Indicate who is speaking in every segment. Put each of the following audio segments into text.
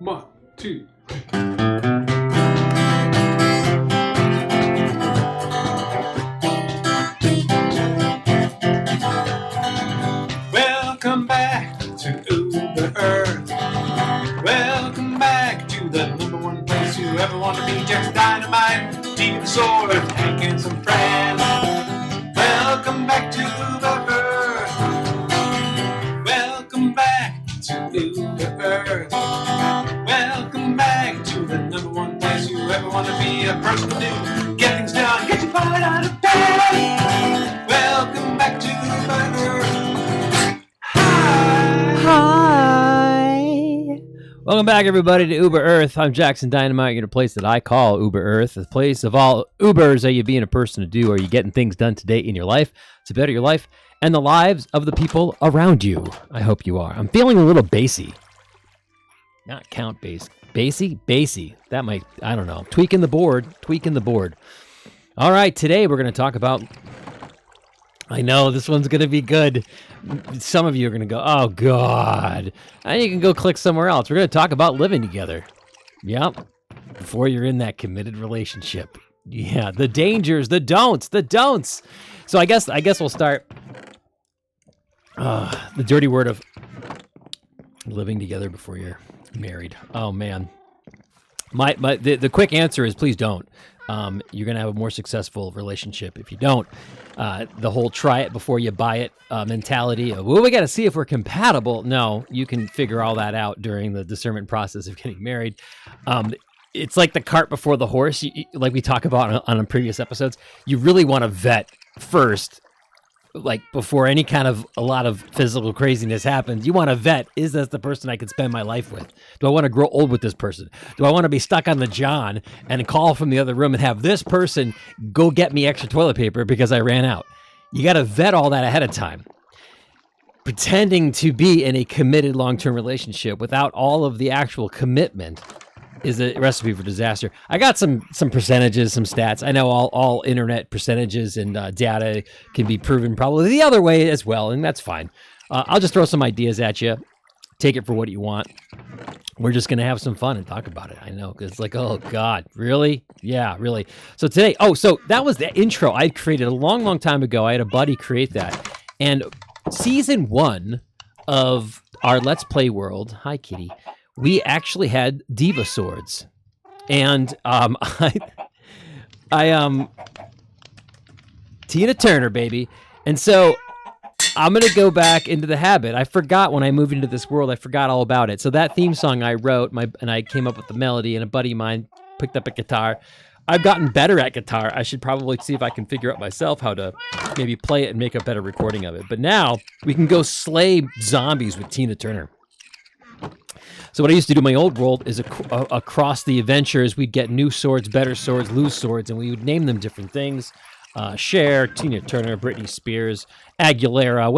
Speaker 1: 1, 2. Welcome back to Uber Earth. Welcome back to the number one place you ever want to be. Jackson Dynamite, Deep Sword, Hank and some friends. Welcome back to Uber Earth. Welcome back to Uber Earth. Welcome back to the number one place you ever want to be. A person to do, get things done, get your butt out of bed. Welcome back to Uber Earth.
Speaker 2: Hi. Welcome back, everybody, to Uber Earth. I'm Jackson Dynamite. You're in a place that I call Uber Earth, the place of all Ubers. Are you being a person to do? Are you getting things done today in your life to better your life and the lives of the people around you? I hope you are. I'm feeling a little bassy. Not count bass. Bassy. That might, I don't know. Tweaking the board. All right, today we're going to talk about, I know this one's going to be good. Some of you are going to go, oh, God. And you can go click somewhere else. We're going to talk about living together. Yep. Before you're in that committed relationship. Yeah, the dangers, the don'ts. So I guess we'll start the dirty word of living together before you're married. Oh, man. The quick answer is please don't. You're going to have a more successful relationship if you don't. The whole try it before you buy it mentality of, well, we got to see if we're compatible. No, you can figure all that out during the discernment process of getting married. It's like the cart before the horse, like we talk about on previous episodes. You really want to vet first, like before any kind of a lot of physical craziness happens. You want to vet, is this the person I could spend my life with? Do I want to grow old with this person? Do I want to be stuck on the John and call from the other room and have this person go get me extra toilet paper because I ran out? You got to vet all that ahead of time. Pretending to be in a committed long-term relationship without all of the actual commitment is a recipe for disaster. I got some percentages, some stats. I know all internet percentages and data can be proven probably the other way as well, and that's fine. I'll just throw some ideas at you. Take it for what you want. We're just going to have some fun and talk about it. I know, because it's like, oh, God, really? Yeah, really. So today, so that was the intro I created a long, long time ago. I had a buddy create that. And season 1 of our Let's Play world, hi, kitty, we actually had diva swords, and Tina Turner, baby. And so I'm gonna go back into the habit. I forgot when I moved into this world. I forgot all about it. So that theme song I wrote, and I came up with the melody, and a buddy of mine picked up a guitar. I've gotten better at guitar. I should probably see if I can figure out myself how to maybe play it and make a better recording of it. But now we can go slay zombies with Tina Turner. So what I used to do in my old world is across the adventures, we'd get new swords, better swords, loose swords, and we would name them different things. Cher, Tina Turner, Britney Spears, Aguilera,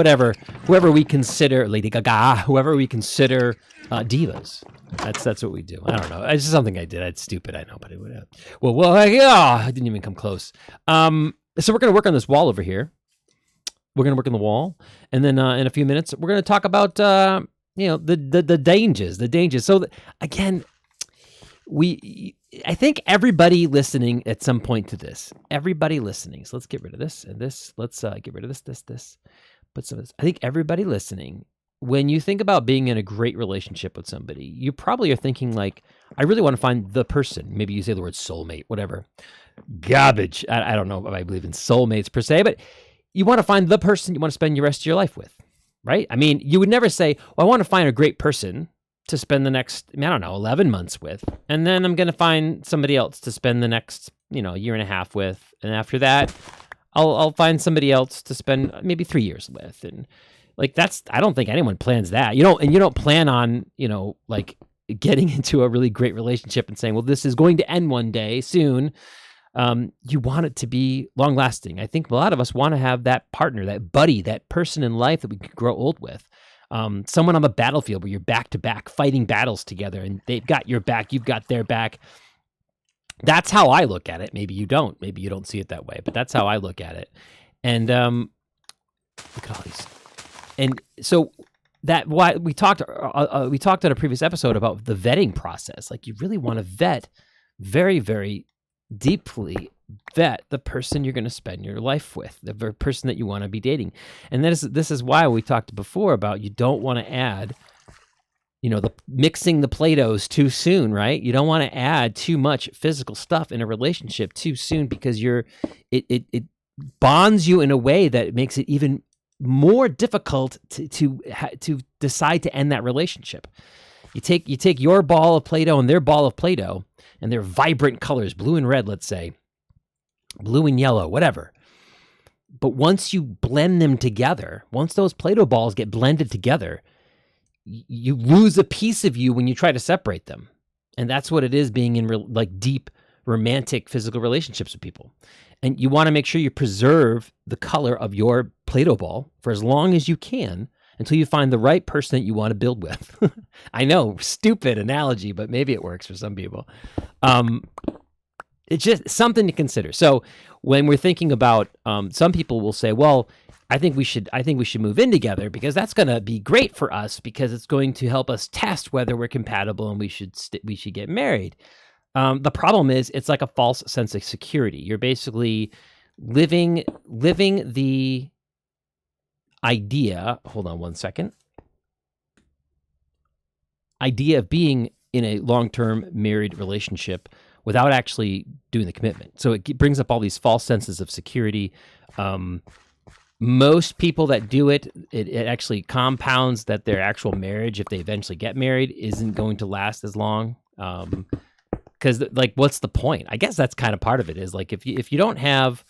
Speaker 2: whoever we consider, Lady Gaga, whoever we consider divas. That's what we do. I don't know. It's just something I did. It's stupid, I know, but it would have. I didn't even come close. So we're going to work on this wall over here. We're going to work on the wall, and then in a few minutes, we're going to talk about the dangers. So again, I think everybody listening at some point to this, everybody listening. So let's get rid of this and this. Let's get rid of this. Put some of this. I think everybody listening, when you think about being in a great relationship with somebody, you probably are thinking like, I really want to find the person. Maybe you say the word soulmate, whatever. Garbage. I don't know if I believe in soulmates per se, but you want to find the person you want to spend the rest of your life with. Right? I mean, you would never say, well, I want to find a great person to spend the next, 11 months with. And then I'm going to find somebody else to spend the next, year and a half with. And after that, I'll find somebody else to spend maybe 3 years with. And like, I don't think anyone plans that. You don't plan on, like getting into a really great relationship and saying, well, this is going to end one day soon. You want it to be long lasting. I think a lot of us want to have that partner, that buddy, that person in life that we can grow old with. Someone on the battlefield where you're back to back fighting battles together and they've got your back, you've got their back. That's how I look at it. Maybe you don't see it that way, but that's how I look at it. And look at all these. And so that why we talked on a previous episode about the vetting process. Like, you really want to vet very, very deeply, vet the person you're going to spend your life with, the very person that you want to be dating. And this is why we talked before about, you don't want to add, the mixing the Play-Dohs too soon, right? You don't want to add too much physical stuff in a relationship too soon, because it bonds you in a way that makes it even more difficult to decide to end that relationship. You take your ball of Play-Doh and their ball of Play-Doh, and their vibrant colors, blue and red, let's say, blue and yellow, whatever. But once you blend them together, once those Play-Doh balls get blended together, you lose a piece of you when you try to separate them. And that's what it is being in deep romantic physical relationships with people. And you want to make sure you preserve the color of your Play-Doh ball for as long as you can, until you find the right person that you want to build with. I know, stupid analogy, but maybe it works for some people. It's just something to consider. So when we're thinking about, some people will say, well, I think we should move in together, because that's going to be great for us, because it's going to help us test whether we're compatible, and we should get married. The problem is, it's like a false sense of security. You're basically living the idea. Hold on one second. Idea of being in a long-term married relationship without actually doing the commitment. So it brings up all these false senses of security. Most people that do it actually compounds that their actual marriage, if they eventually get married, isn't going to last as long. Because what's the point? I guess that's kind of part of it, is like, if you don't have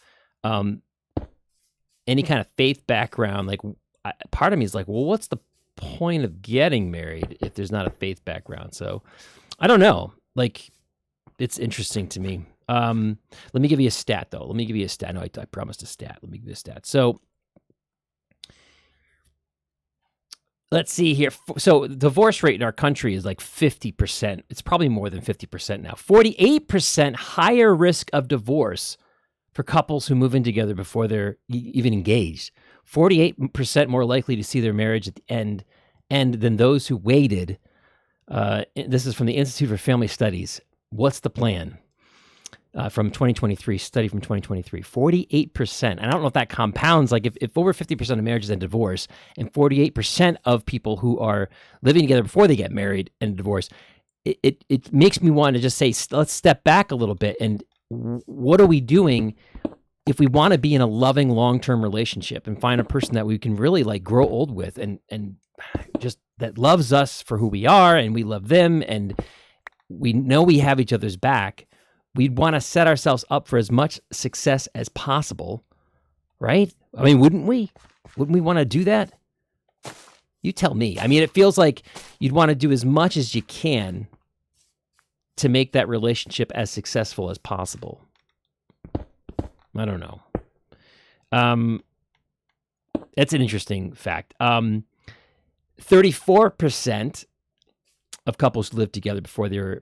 Speaker 2: any kind of faith background, part of me is like, well, what's the point of getting married if there's not a faith background? So I don't know. It's interesting to me. Let me give you a stat, though. Let me give you a stat. No, I promised a stat. Let me give you a stat. So let's see here. So the divorce rate in our country is like 50%. It's probably more than 50% now. 48% higher risk of divorce for couples who move in together before they're even engaged. 48% more likely to see their marriage at the end than those who waited. This is from the Institute for Family Studies. What's the plan? From 2023, study from 2023, 48%. And I don't know if that compounds, if over 50% of marriages end divorce, and 48% of people who are living together before they get married and divorce, it makes me want to just say, let's step back a little bit. And what are we doing if we want to be in a loving long-term relationship and find a person that we can really grow old with, and just that loves us for who we are, and we love them, and we know we have each other's back? We'd want to set ourselves up for as much success as possible, right? I mean, wouldn't we? Wouldn't we want to do that? You tell me. I mean, it feels like you'd want to do as much as you can to make that relationship as successful as possible. I don't know. That's an interesting fact. 34% of couples who live together before they're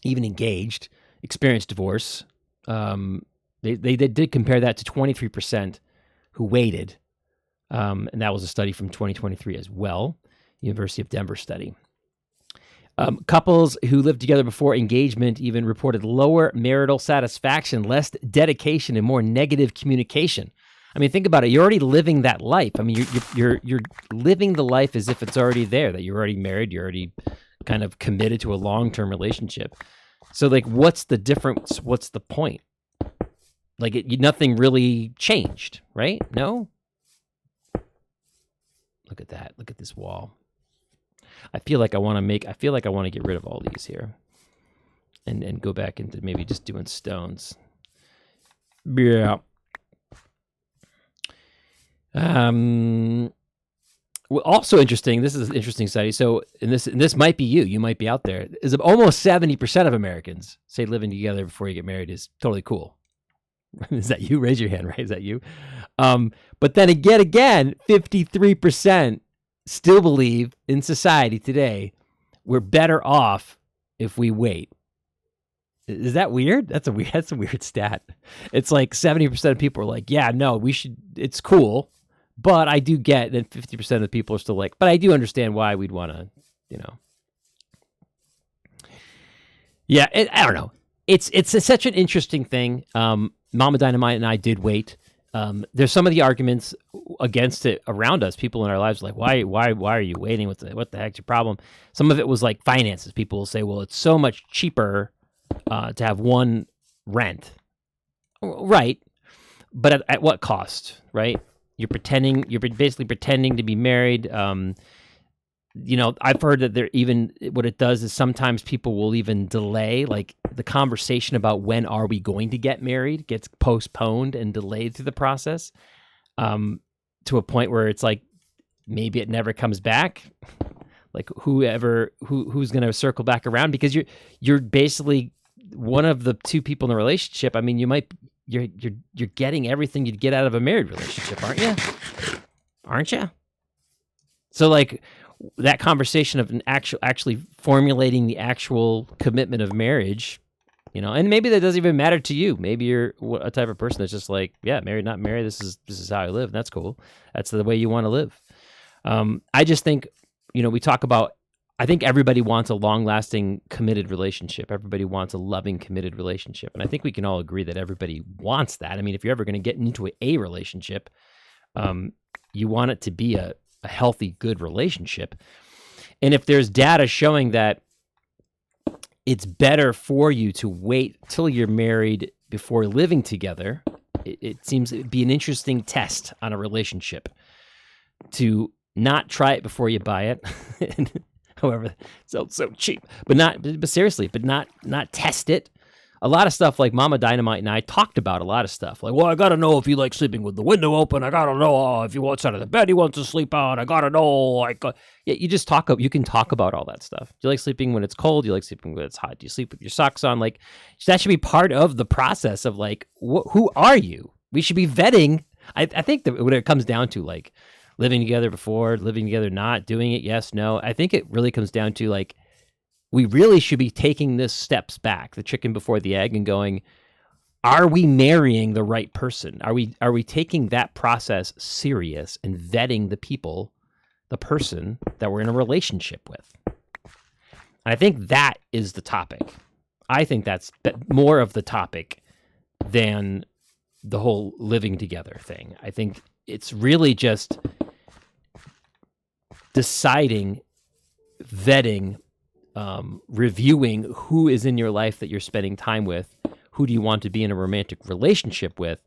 Speaker 2: even engaged experienced divorce. They did compare that to 23% who waited. And that was a study from 2023 as well, University of Denver study. Couples who lived together before engagement even reported lower marital satisfaction, less dedication, and more negative communication. I mean, think about it. You're already living that life. I mean, you're living the life as if it's already there, that you're already married, you're already kind of committed to a long-term relationship. So, what's the difference? What's the point? Nothing really changed, right? No? Look at that. Look at this wall. I feel like I want to get rid of all these here and go back into maybe just doing stones. Yeah. Well, also interesting. This is an interesting study. So, and this might be you. You might be out there. Is almost 70% of Americans say living together before you get married is totally cool. Is that you? Raise your hand. Right? Is that you? But then again, 53% still believe in society today we're better off if we wait. Is that weird? That's a weird stat. It's like 70% of people are like, yeah, no, we should. It's cool, But I do get that 50% of the people are still like, but I do understand why we'd want to, you know. Yeah, I don't know. It's such an interesting thing. Mama Dynamite and I did wait. There's some of the arguments against it around us. People in our lives are like, why are you waiting? What the heck's your problem? Some of it was like finances. People will say, well, it's so much cheaper to have one rent, right? But at what cost, right? You're basically pretending to be married. I've heard that what it does is sometimes people will even delay, like the conversation about when are we going to get married gets postponed and delayed through the process, to a point where it's like, maybe it never comes back. Like who's going to circle back around, because you're basically one of the two people in the relationship. I mean, you're getting everything you'd get out of a married relationship, aren't you? So like, that conversation of actually formulating the actual commitment of marriage, and maybe that doesn't even matter to you. Maybe you're a type of person that's just like, yeah, married, not married. This is how I live. And that's cool. That's the way you want to live. I just think, we talk about, I think everybody wants a long-lasting, committed relationship. Everybody wants a loving, committed relationship. And I think we can all agree that everybody wants that. I mean, if you're ever going to get into a relationship, you want it to be a healthy, good relationship. And if there's data showing that it's better for you to wait till you're married before living together, it seems it'd be an interesting test on a relationship to not try it before you buy it. However, it sounds so cheap, but seriously, not test it. A lot of stuff like Mama Dynamite and I talked about a lot of stuff. Like, well, I got to know if you like sleeping with the window open. I got to know if you what side of the bed he wants to sleep on. I got to know. You can talk about all that stuff. Do you like sleeping when it's cold? Do you like sleeping when it's hot? Do you sleep with your socks on? Like, that should be part of the process of like, who are you? We should be vetting. I think that when it comes down to like living together before, living together not, doing it, yes, no. I think it really comes down to like, we really should be taking this steps back, the chicken before the egg, and going, are we marrying the right person? Are we taking that process serious and vetting the person that we're in a relationship with? And I think that is the topic. I think that's more of the topic than the whole living together thing. I think it's really just deciding, vetting, reviewing who is in your life that you're spending time with. Who do you want to be in a romantic relationship with?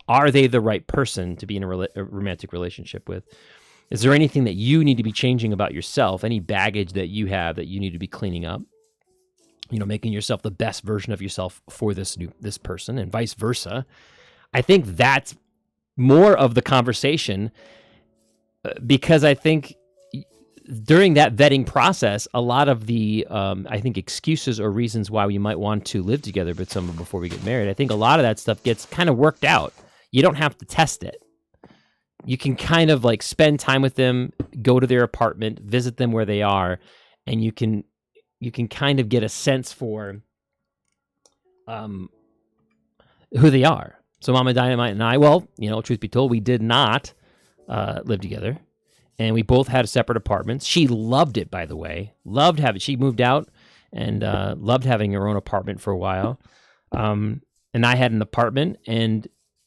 Speaker 2: Are they the right person to be in a romantic relationship with? Is there anything that you need to be changing about yourself? Any baggage that you have that you need to be cleaning up? Making yourself the best version of yourself for this person, and vice versa. I think that's more of the conversation, because I think during that vetting process, a lot of the, I think, excuses or reasons why we might want to live together with someone before we get married, I think a lot of that stuff gets kind of worked out. You don't have to test it. You can kind of like spend time with them, go to their apartment, visit them where they are, and you can kind of get a sense for who they are. So Mama Dynamite and I, well, truth be told, we did not live together. And we both had separate apartments. She loved it, by the way. She moved out and loved having her own apartment for a while. And I had an apartment, and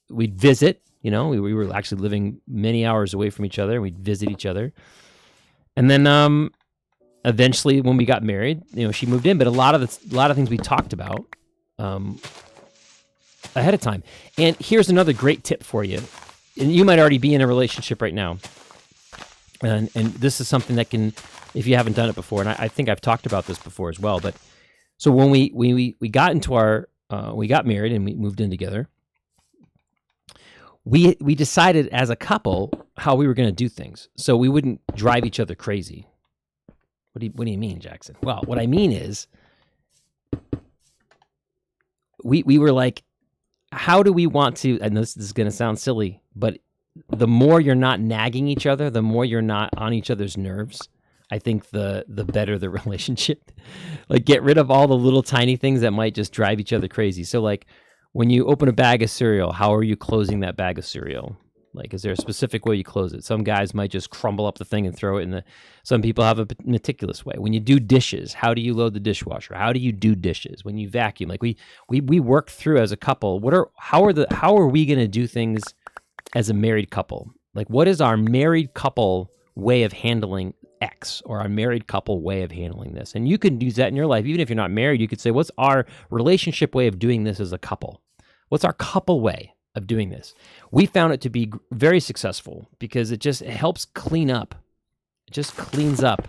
Speaker 2: we'd visit. We were actually living many hours away from each other, and we'd visit each other. And then eventually, when we got married, she moved in. But a lot of things we talked about ahead of time. And here's another great tip for you. And you might already be in a relationship right now. And this is something that can, if you haven't done it before, and I think I've talked about this before as well, but so when we got into we got married and we moved in together, we decided as a couple how we were going to do things so we wouldn't drive each other crazy. What do you mean, Jackson? Well, what I mean is we were like, how do we want to, and this is going to sound silly, but the more you're not nagging each other, the more you're not on each other's nerves, I think the better the relationship. Like, get rid of all the little tiny things that might just drive each other crazy. So like when you open a bag of cereal, how are you closing that bag of cereal? Like, is there a specific way you close it? Some guys might just crumble up the thing and throw it in the. Some people have a meticulous way. When you do dishes, how do you load the dishwasher? How do you do dishes? When you vacuum, like we work through as a couple. How are we going to do things as a married couple? Like, what is our married couple way of handling X, or our married couple way of handling this? And you can use that in your life, even if you're not married. You could say, what's our relationship way of doing this as a couple? What's our couple way of doing this? We found it to be very successful because it helps clean up. It just cleans up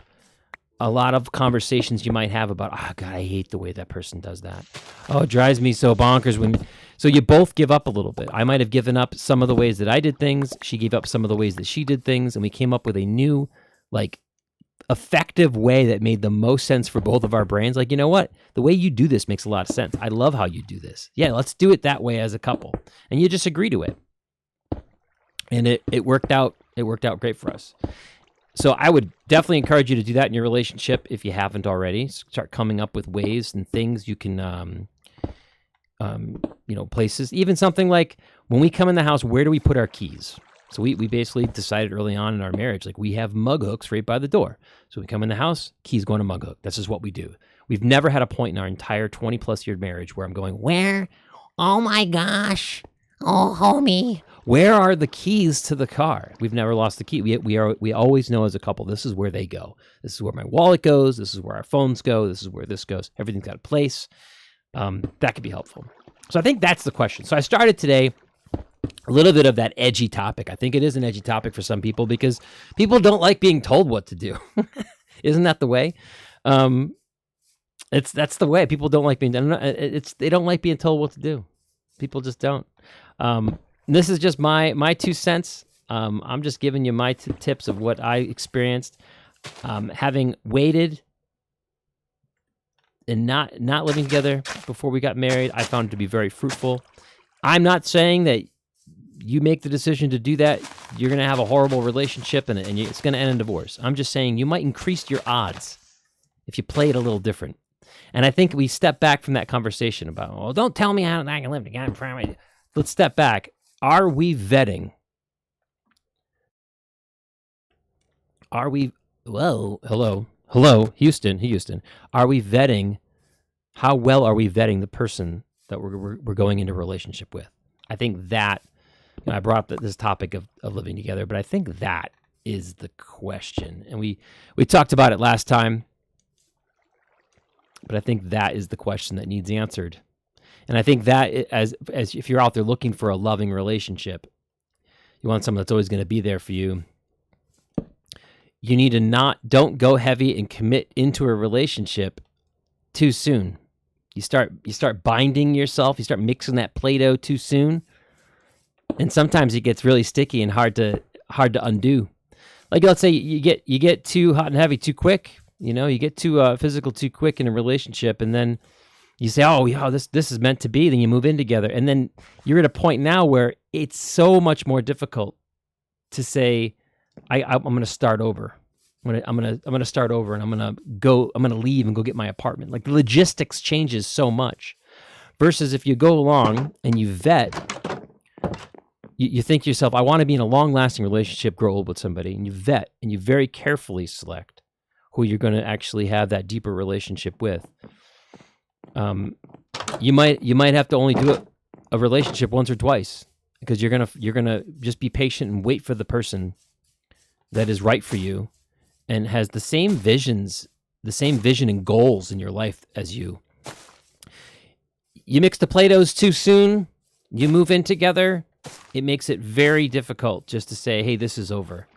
Speaker 2: a lot of conversations you might have about, oh God, I hate the way that person does that. Oh, it drives me so bonkers so you both give up a little bit. I might have given up some of the ways that I did things. She gave up some of the ways that she did things, and we came up with a new, like, effective way that made the most sense for both of our brains. Like, you know what? The way you do this makes a lot of sense. I love how you do this. Yeah, let's do it that way as a couple. And you just agree to it. And it worked out. It worked out great for us. So I would definitely encourage you to do that in your relationship if you haven't already. Start coming up with ways and things you can, places. Even something like when we come in the house, where do we put our keys? So we basically decided early on in our marriage, like, we have mug hooks right by the door. So we come in the house, keys go in a mug hook. This is what we do. We've never had a point in our entire 20 plus year marriage where I'm going, where? Oh my gosh. Oh, homie. Where are the keys to the car? We've never lost the key. We always know as a couple, this is where they go. This is where my wallet goes. This is where our phones go. This is where this goes. Everything's got a place. That could be helpful. So I think that's the question. So I started today a little bit of that edgy topic. I think it is an edgy topic for some people because people don't like being told what to do. Isn't that the way? That's the way. People don't like being. They don't like being told what to do. People just don't. This is just my 2 cents. I'm just giving you my tips of what I experienced, having waited and not living together before we got married. I found it to be very fruitful. I'm not saying that you make the decision to do that, you're going to have a horrible relationship and it's going to end in divorce. I'm just saying you might increase your odds if you play it a little different. And I think we step back from that conversation about, well, don't tell me how I can live together. Let's step back. Are we vetting? Hello, Houston. Are we vetting? How well are we vetting the person that we're going into a relationship with? I think that, I brought up this topic of living together, but I think that is the question. And we talked about it last time, but I think that is the question that needs answered. And I think that as if you're out there looking for a loving relationship, you want someone that's always going to be there for you. You need to don't go heavy and commit into a relationship too soon. You start binding yourself. You start mixing that Play-Doh too soon, and sometimes it gets really sticky and hard to undo. Like, let's say you get too hot and heavy too quick. You get too physical too quick in a relationship, and then you say, "Oh, yeah, this is meant to be." Then you move in together, and then you're at a point now where it's so much more difficult to say, "I'm going to start over." I'm gonna start over, and I'm gonna leave and go get my apartment. Like, the logistics changes so much, versus if you go along and you vet, you think to yourself, I want to be in a long-lasting relationship, grow old with somebody, and you vet and you very carefully select who you're going to actually have that deeper relationship with. You might have to only do a relationship once or twice, because you're gonna just be patient and wait for the person that is right for you and has the same vision and goals in your life as you. You mix the Play-Dohs too soon, you move in together, it makes it very difficult just to say, hey, this is over.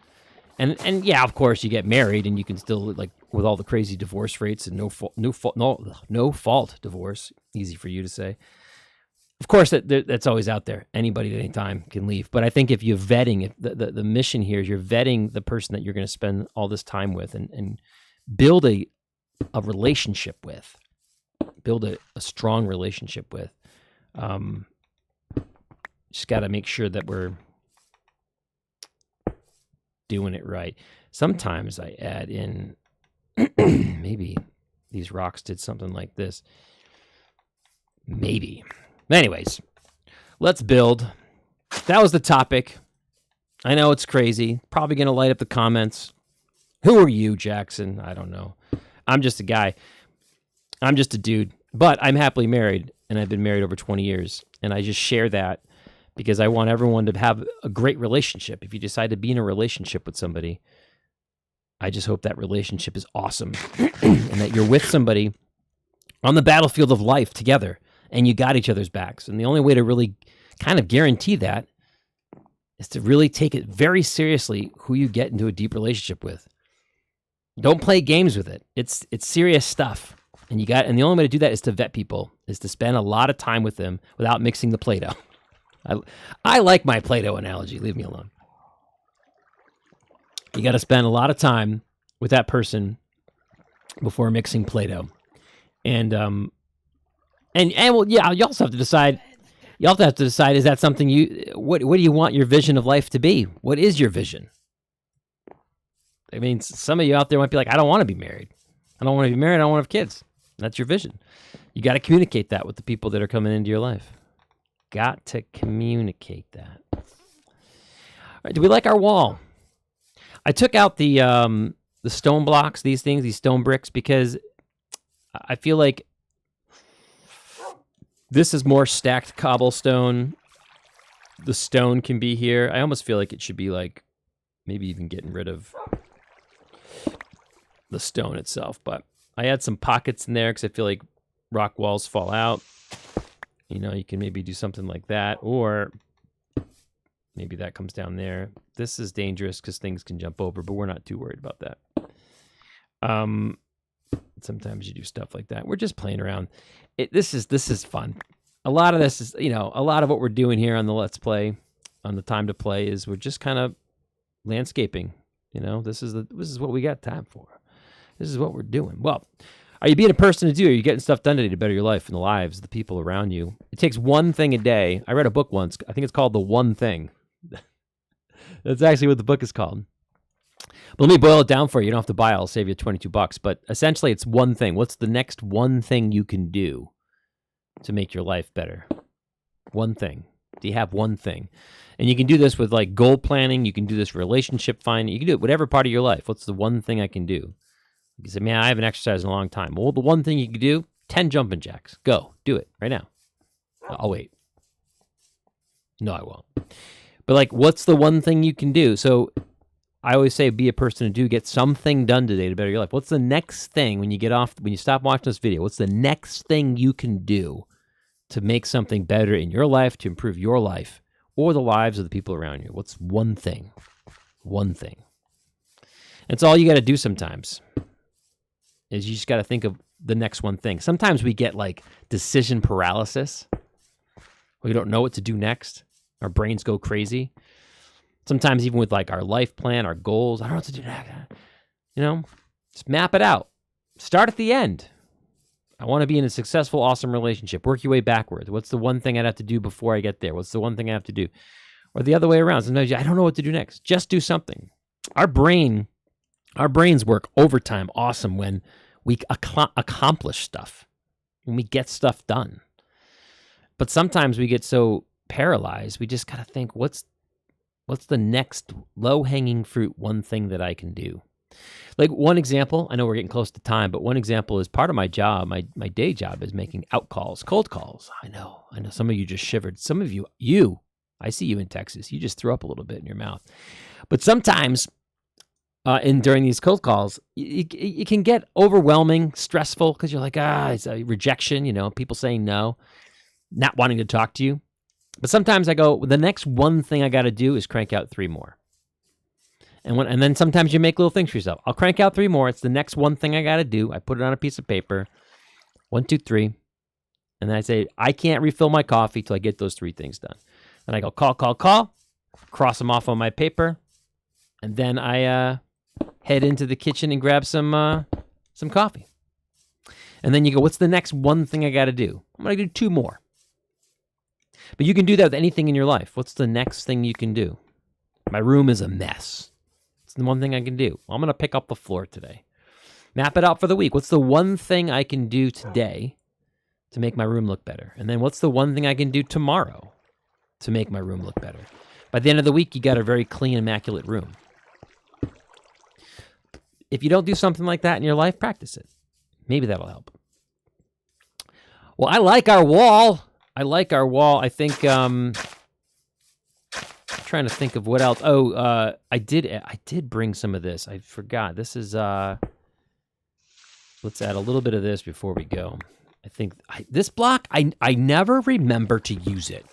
Speaker 2: And yeah, of course, you get married and you can still, like, with all the crazy divorce rates and no fault divorce, easy for you to say. Of course, that's always out there. Anybody at any time can leave. But I think if you're vetting, if the mission here is you're vetting the person that you're going to spend all this time with and build a relationship with, build a strong relationship with. Just got to make sure that we're doing it right. Sometimes I add in, maybe these rocks did something like this. Maybe. Anyways, let's build. That was the topic. I know it's crazy. Probably going to light up the comments. Who are you, Jackson? I don't know. I'm just a guy. I'm just a dude. But I'm happily married, and I've been married over 20 years. And I just share that because I want everyone to have a great relationship. If you decide to be in a relationship with somebody, I just hope that relationship is awesome and that you're with somebody on the battlefield of life together and you got each other's backs. And the only way to really kind of guarantee that is to really take it very seriously who you get into a deep relationship with. Don't play games with it. It's serious stuff. And the only way to do that is to vet people, is to spend a lot of time with them without mixing the Play-Doh. I like my Play-Doh analogy. Leave me alone. You got to spend a lot of time with that person before mixing Play-Doh. And well, yeah, you also have to decide. You also have to decide, is that something what do you want your vision of life to be? What is your vision? I mean, some of you out there might be like, I don't want to be married. I don't want to be married. I don't want to have kids. That's your vision. You got to communicate that with the people that are coming into your life. Got to communicate that. All right, do we like our wall? I took out the stone blocks, these stone bricks, because I feel like this is more stacked cobblestone. The stone can be here. I almost feel like it should be like maybe even getting rid of the stone itself. But I had some pockets in there because I feel like rock walls fall out. You know, you can maybe do something like that, or maybe that comes down there. This is dangerous because things can jump over, but we're not too worried about that. Sometimes you do stuff like that. We're just playing around. This is fun. A lot of this is, a lot of what we're doing here on the Let's Play, on the Time to Play, is we're just kind of landscaping. This is what we got time for. This is what we're doing. Well, are you being a person to do? Are you getting stuff done today to better your life and the lives of the people around you? It takes one thing a day. I read a book once. I think it's called The One Thing. That's actually what the book is called. But let me boil it down for you. You don't have to buy it. I'll save you $22. But essentially, it's one thing. What's the next one thing you can do to make your life better? One thing. Do you have one thing? And you can do this with like goal planning. You can do this relationship finding. You can do it whatever part of your life. What's the one thing I can do? You say, man, I haven't exercised in a long time. Well, the one thing you can do, 10 jumping jacks. Go. Do it right now. I'll wait. No, I won't. But like, what's the one thing you can do? So I always say, be a person to do. Get something done today to better your life. What's the next thing when you stop watching this video? What's the next thing you can do to make something better in your life, to improve your life or the lives of the people around you? What's one thing? One thing. That's all you got to do sometimes. Is you just got to think of the next one thing. Sometimes we get like decision paralysis. We don't know what to do next. Our brains go crazy. Sometimes even with like our life plan, our goals, I don't know what to do next. Just map it out. Start at the end. I want to be in a successful, awesome relationship. Work your way backwards. What's the one thing I'd have to do before I get there? What's the one thing I have to do? Or the other way around. Sometimes I don't know what to do next. Just do something. Our brains work overtime awesome when we accomplish stuff, when we get stuff done. But sometimes we get so paralyzed, we just got to think, what's the next low-hanging fruit one thing that I can do? Like one example, I know we're getting close to time, but one example is part of my job, my day job is making out calls, cold calls. I know some of you just shivered. Some of you, I see you in Texas. You just threw up a little bit in your mouth. But sometimes during these cold calls, it can get overwhelming, stressful, because you're like, it's a rejection, people saying no, not wanting to talk to you. But sometimes I go, the next one thing I got to do is crank out 3 more. And then sometimes you make little things for yourself. I'll crank out 3 more. It's the next one thing I got to do. I put it on a piece of paper. 1, 2, 3. And then I say, I can't refill my coffee till I get those 3 things done. And I go, call, cross them off on my paper. And then I head into the kitchen and grab some coffee. And then you go, what's the next one thing I got to do? I'm going to do 2 more. But you can do that with anything in your life. What's the next thing you can do? My room is a mess. It's the one thing I can do. I'm going to pick up the floor today. Map it out for the week. What's the one thing I can do today to make my room look better? And then what's the one thing I can do tomorrow to make my room look better? By the end of the week, you got a very clean, immaculate room. If you don't do something like that in your life, practice it. Maybe that'll help. Well, I like our wall. I think, I'm trying to think of what else. Oh, I did bring some of this. I forgot. This is, let's add a little bit of this before we go. I think this block, I never remember to use it.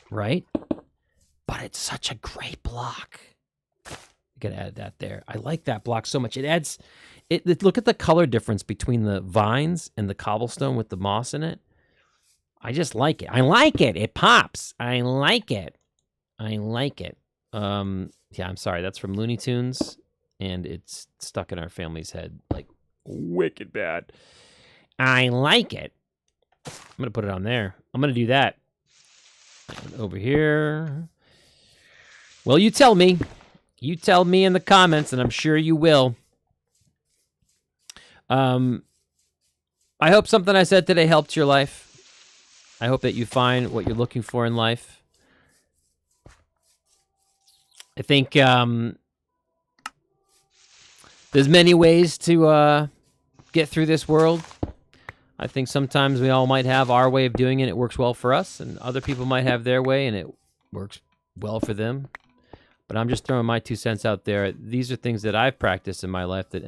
Speaker 2: Right? But it's such a great block. You gotta add that there. I like that block so much. It adds, look at the color difference between the vines and the cobblestone with the moss in it. I just like it. I like it. It pops. I like it. Yeah, I'm sorry. That's from Looney Tunes, and it's stuck in our family's head like wicked bad. I like it. I'm going to put it on there. I'm going to do that. And over here. Well, you tell me. You tell me in the comments, and I'm sure you will. I hope something I said today helped your life. I hope that you find what you're looking for in life. I think there's many ways to get through this world. I think sometimes we all might have our way of doing it. It works well for us, and other people might have their way, and it works well for them. But I'm just throwing my 2 cents out there. These are things that I've practiced in my life, it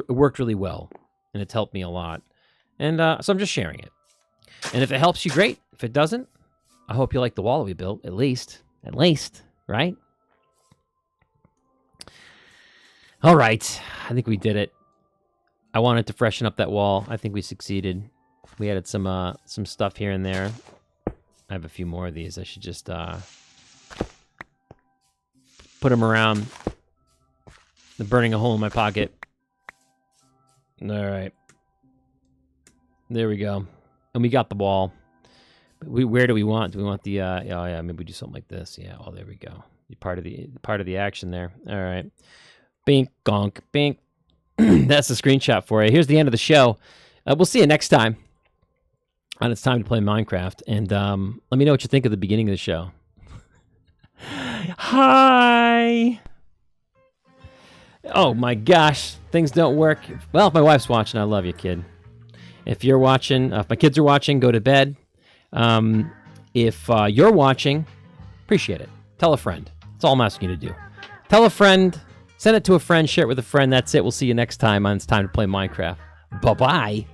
Speaker 2: worked really well, and it's helped me a lot. And so I'm just sharing it. And if it helps you, great. If it doesn't, I hope you like the wall that we built, at least, right? All right. I think we did it. I wanted to freshen up that wall. I think we succeeded. We added some stuff here and there. I have a few more of these. I should just put them around. They're burning a hole in my pocket. All right. There we go. And we got the wall. Where do we want? Do we want the? Oh yeah, maybe we do something like this. Yeah. Oh, there we go. Part of the action there. All right. Bink, gonk, bink. That's the screenshot for you. Here's the end of the show. We'll see you next time on It's Time to Play Minecraft. And let me know what you think of the beginning of the show. Hi. Oh my gosh, things don't work. Well, if my wife's watching, I love you, kid. If you're watching, if my kids are watching, go to bed. If you're watching, appreciate it. Tell a friend. That's all I'm asking you to do. Tell a friend. Send it to a friend. Share it with a friend. That's it. We'll see you next time on It's Time to Play Minecraft. Bye-bye.